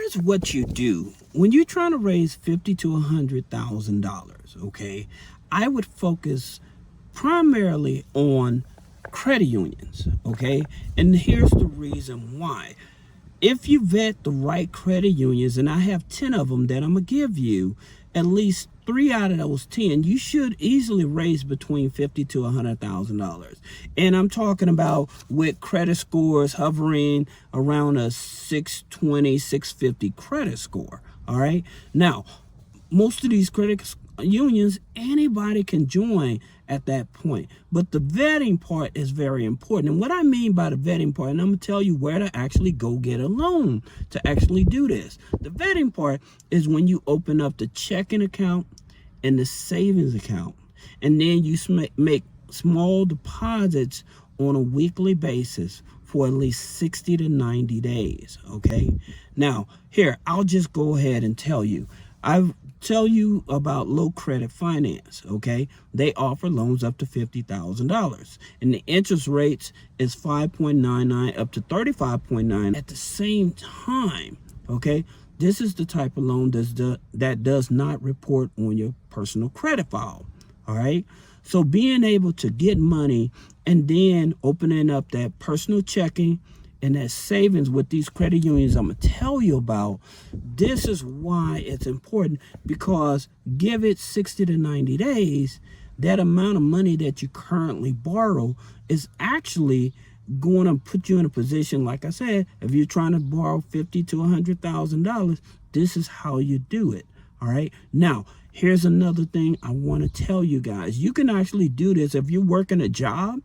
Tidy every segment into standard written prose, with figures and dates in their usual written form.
here's what you do when you're trying to raise $50,000 to $100,000. Okay, I would focus primarily on credit unions. Okay, and here's the reason why. If you vet the right credit unions, and I have 10 of them that I'm gonna give you, at least 3 out of those 10, you should easily raise between $50,000 to $100,000. And I'm talking about with credit scores hovering around a 620, 650 credit score. All right. Now, most of these credit unions, anybody can join at that point. But the vetting part is very important. And what I mean by the vetting part, and I'm going to tell you where to actually go get a loan to actually do this. The vetting part is when you open up the checking account and the savings account, and then you make small deposits on a weekly basis for at least 60 to 90 days. Okay. Now, here, I'll just go ahead and tell you. I've tell you about low credit finance. Okay, they offer loans up to $50,000, and the interest rates is 5.99 up to 35.9 at the same time. Okay, this is the type of loan that does not report on your personal credit file. All right, so being able to get money and then opening up that personal checking and that savings with these credit unions I'm going to tell you about, this is why it's important, because give it 60 to 90 days, that amount of money that you currently borrow is actually going to put you in a position, like I said, if you're trying to borrow $50,000 to $100,000, this is how you do it. All right. Now, here's another thing I want to tell you guys. You can actually do this if you're working a job.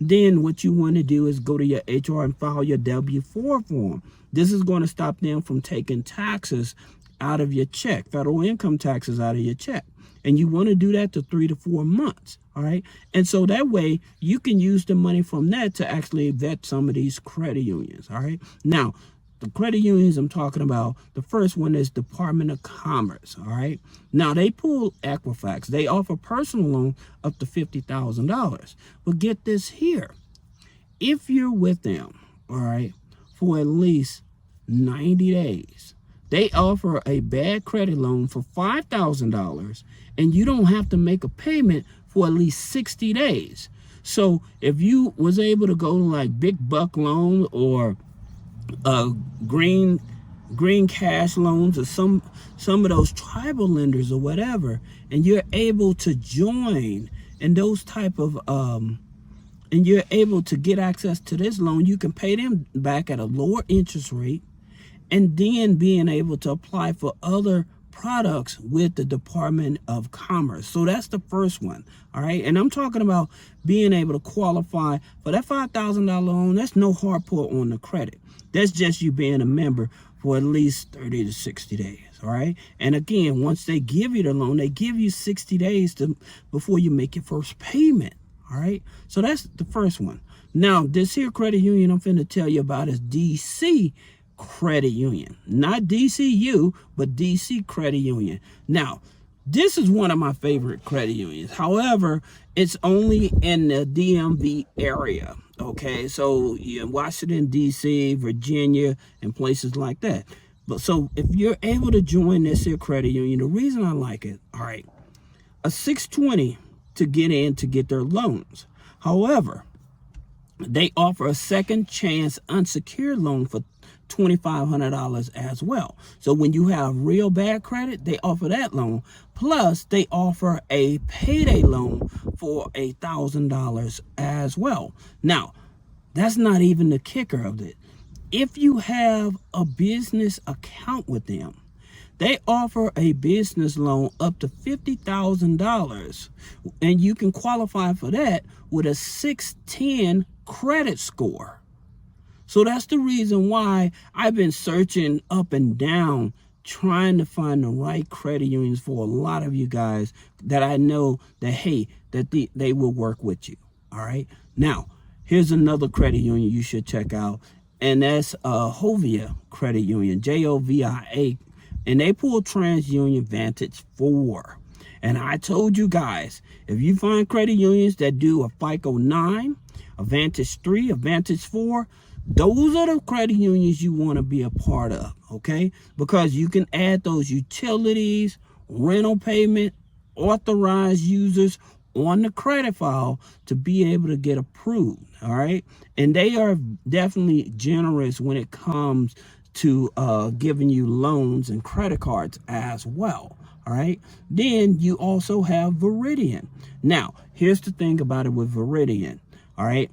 Then what you want to do is go to your HR and file your W-4 form. This is going to stop them from taking taxes out of your check, federal income taxes out of your check. And you want to do that to 3 to 4 months. All right. And so that way you can use the money from that to actually vet some of these credit unions. All right. Now, the credit unions I'm talking about, the first one is Department of Commerce. All right. Now, they pull Equifax. They offer personal loan up to $50,000. But get this here. If you're with them, all right, for at least 90 days, they offer a bad credit loan for $5,000, and you don't have to make a payment for at least 60 days. So if you was able to go to like Big Buck Loan or green cash loans or some of those tribal lenders or whatever, and you're able to join in those type of and you're able to get access to this loan, you can pay them back at a lower interest rate, and then being able to apply for other products with the Department of Commerce. So that's the first one. All right. And I'm talking about being able to qualify for that $5,000 loan. That's no hard pull on the credit. That's just you being a member for at least 30 to 60 days. All right. And again, once they give you the loan, they give you 60 days before you make your first payment. All right. So that's the first one. Now, this here credit union I'm finna tell you about is DC Credit Union. Not DCU, but DC Credit Union. Now, this is one of my favorite credit unions. However, it's only in the DMV area. Okay, so Washington, D.C., Virginia, and places like that. But so if you're able to join this here credit union, the reason I like it, all right, a 620 to get in to get their loans. However, they offer a second chance unsecured loan for $2,500 as well. So when you have real bad credit, they offer that loan. Plus, they offer a payday loan for $1,000 as well. Now, that's not even the kicker of it. If you have a business account with them, they offer a business loan up to $50,000, and you can qualify for that with a 610 credit score. So that's the reason why I've been searching up and down, trying to find the right credit unions for a lot of you guys that I know that, hey, that they will work with you. All right. Now, here's another credit union you should check out, and that's Hovia Credit Union, Jovia, and they pull TransUnion Vantage 4. And I told you guys, if you find credit unions that do a FICO 9, a Vantage 3, a Vantage 4, Those are the credit unions you want to be a part of, okay? Because you can add those utilities, rental payment, authorized users on the credit file to be able to get approved, all right? And they are definitely generous when it comes to giving you loans and credit cards as well, all right? Then you also have Veridian. Now, here's the thing about it with Veridian, all right?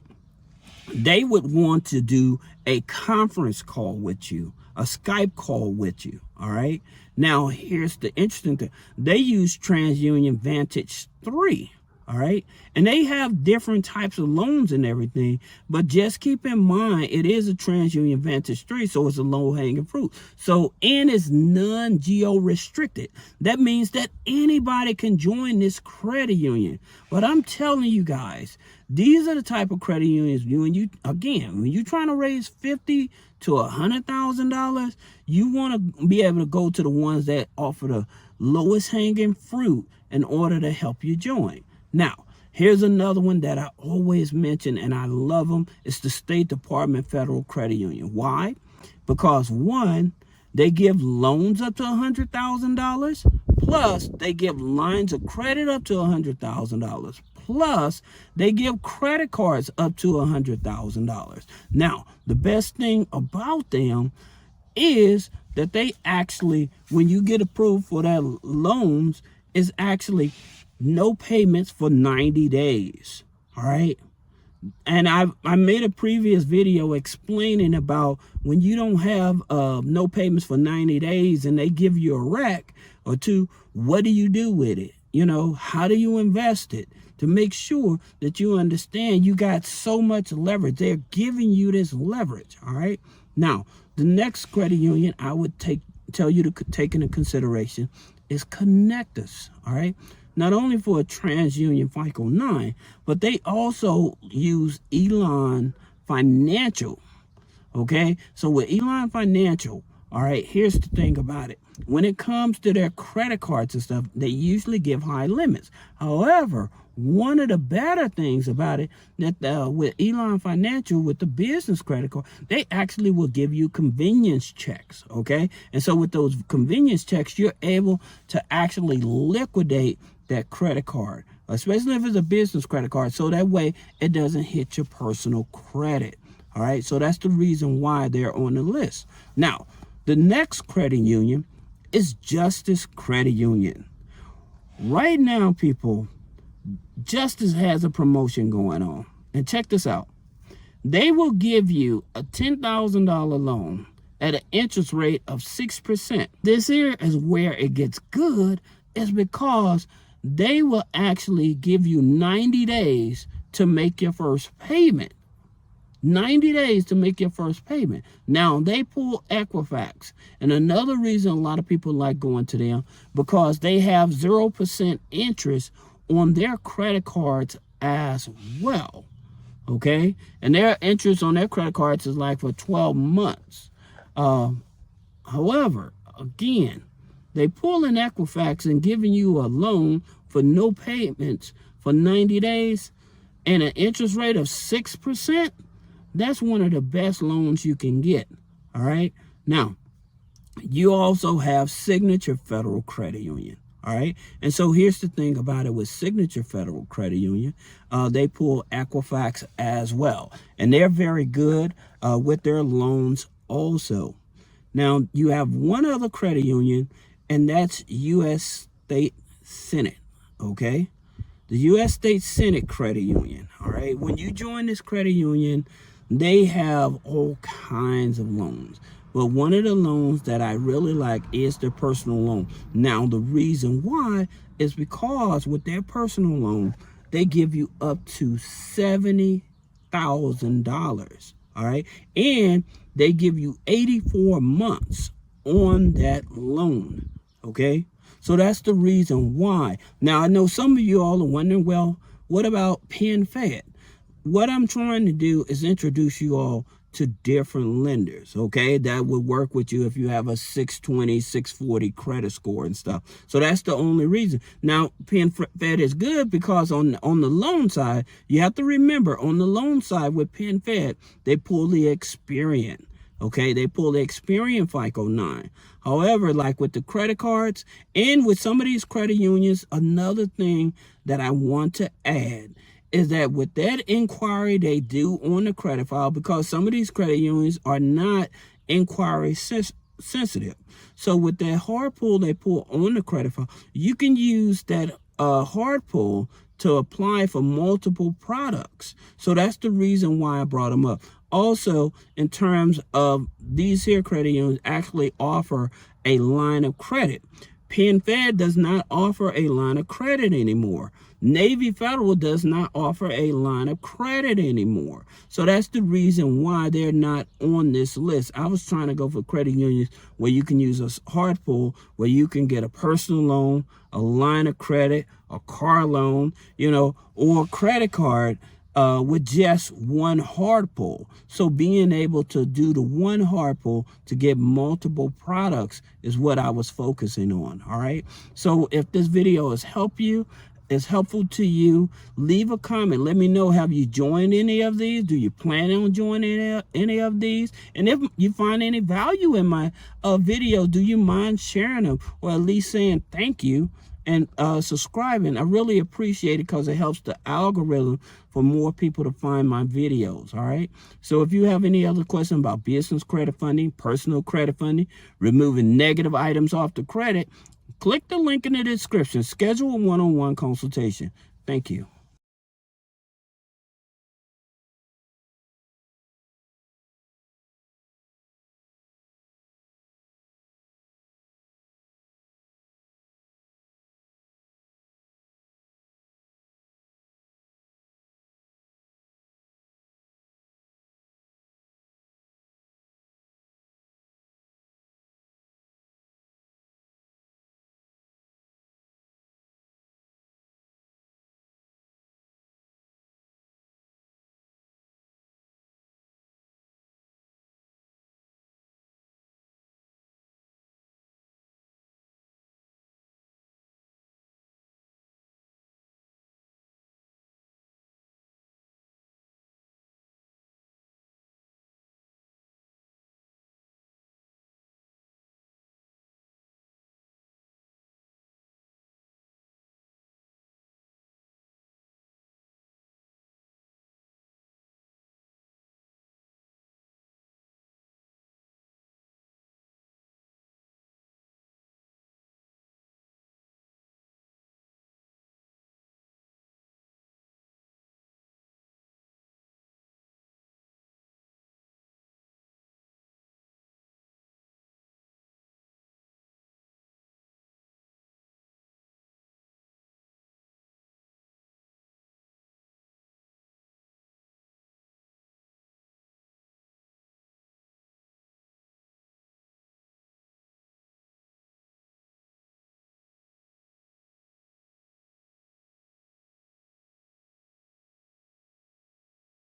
They would want to do a conference call with you, a Skype call with you, all right? Now, here's the interesting thing. They use TransUnion Vantage 3, all right? And they have different types of loans and everything, but just keep in mind, it is a TransUnion Vantage 3, so it's a low-hanging fruit. So, and it's non-geo-restricted. That means that anybody can join this credit union. But I'm telling you guys, these are the type of credit unions when you're trying to raise $50,000 to $100,000, you want to be able to go to the ones that offer the lowest hanging fruit in order to help you join. Now, here's another one that I always mention, and I love them. It's the State Department Federal Credit Union. Why? Because one, they give loans up to $100,000, plus they give lines of credit up to $100,000, plus they give credit cards up to $100,000. Now, the best thing about them is that they actually, when you get approved for their loans, is actually no payments for 90 days. All right. And I made a previous video explaining about when you don't have no payments for 90 days and they give you a rack or two, what do you do with it? You know, how do you invest it to make sure that you understand you got so much leverage? They're giving you this leverage. All right. Now, the next credit union I would tell you to take into consideration is Connectus. All right. Not only for a TransUnion FICO 9, but they also use Elan Financial, okay? So with Elan Financial, all right, here's the thing about it. When it comes to their credit cards and stuff, they usually give high limits. However, one of the better things about it, that with Elan Financial, with the business credit card, they actually will give you convenience checks, okay? And so with those convenience checks, you're able to actually liquidate that credit card, especially if it's a business credit card, so that way it doesn't hit your personal credit. All right, so that's the reason why they're on the list. Now, the next credit union is Justice Credit Union. Right now, people, Justice has a promotion going on, and check this out. They will give you a $10,000 loan at an interest rate of 6%. This here is where it gets good, is because they will actually give you 90 days to make your first payment. 90 days to make your first payment. Now, they pull Equifax. And another reason a lot of people like going to them, because they have 0% interest on their credit cards as well. Okay? And their interest on their credit cards is like for 12 months. However, again, they pull in Equifax and giving you a loan for no payments for 90 days and an interest rate of 6%. That's one of the best loans you can get. All right. Now, you also have Signature Federal Credit Union. All right. And so here's the thing about it with Signature Federal Credit Union. They pull Equifax as well. And they're very good with their loans also. Now, you have one other credit union, and that's U.S. State Senate, okay? The U.S. State Senate Credit Union, all right? When you join this credit union, they have all kinds of loans. But one of the loans that I really like is their personal loan. Now, the reason why is because with their personal loan, they give you up to $70,000, all right? And they give you 84 months on that loan, okay? So that's the reason why. Now, I know some of you all are wondering, well, what about PenFed? What I'm trying to do is introduce you all to different lenders, okay? That would work with you if you have a 620, 640 credit score and stuff. So that's the only reason. Now, PenFed is good because on the loan side, you have to remember, on the loan side with PenFed, they pull the Experian. Okay, they pull the Experian FICO 9. However, like with the credit cards and with some of these credit unions, another thing that I want to add is that with that inquiry they do on the credit file, because some of these credit unions are not inquiry sensitive. So with that hard pull they pull on the credit file, you can use that hard pull to apply for multiple products. So that's the reason why I brought them up. Also, in terms of these here credit unions actually offer a line of credit. PenFed does not offer a line of credit anymore. Navy Federal does not offer a line of credit anymore. So that's the reason why they're not on this list. I was trying to go for credit unions where you can use a hard pull, where you can get a personal loan, a line of credit, a car loan, or a credit card with just one hard pull. So being able to do the one hard pull to get multiple products is what I was focusing on. All right. So if this video has helpful to you, leave a comment. Let me know, have you joined any of these? Do you plan on joining any of these? And if you find any value in my video, do you mind sharing them, or at least saying thank you and subscribing? I really appreciate it because it helps the algorithm for more people to find my videos. All right. So if you have any other questions about business credit funding, personal credit funding, removing negative items off the credit, click the link in the description. Schedule a one-on-one consultation. Thank you.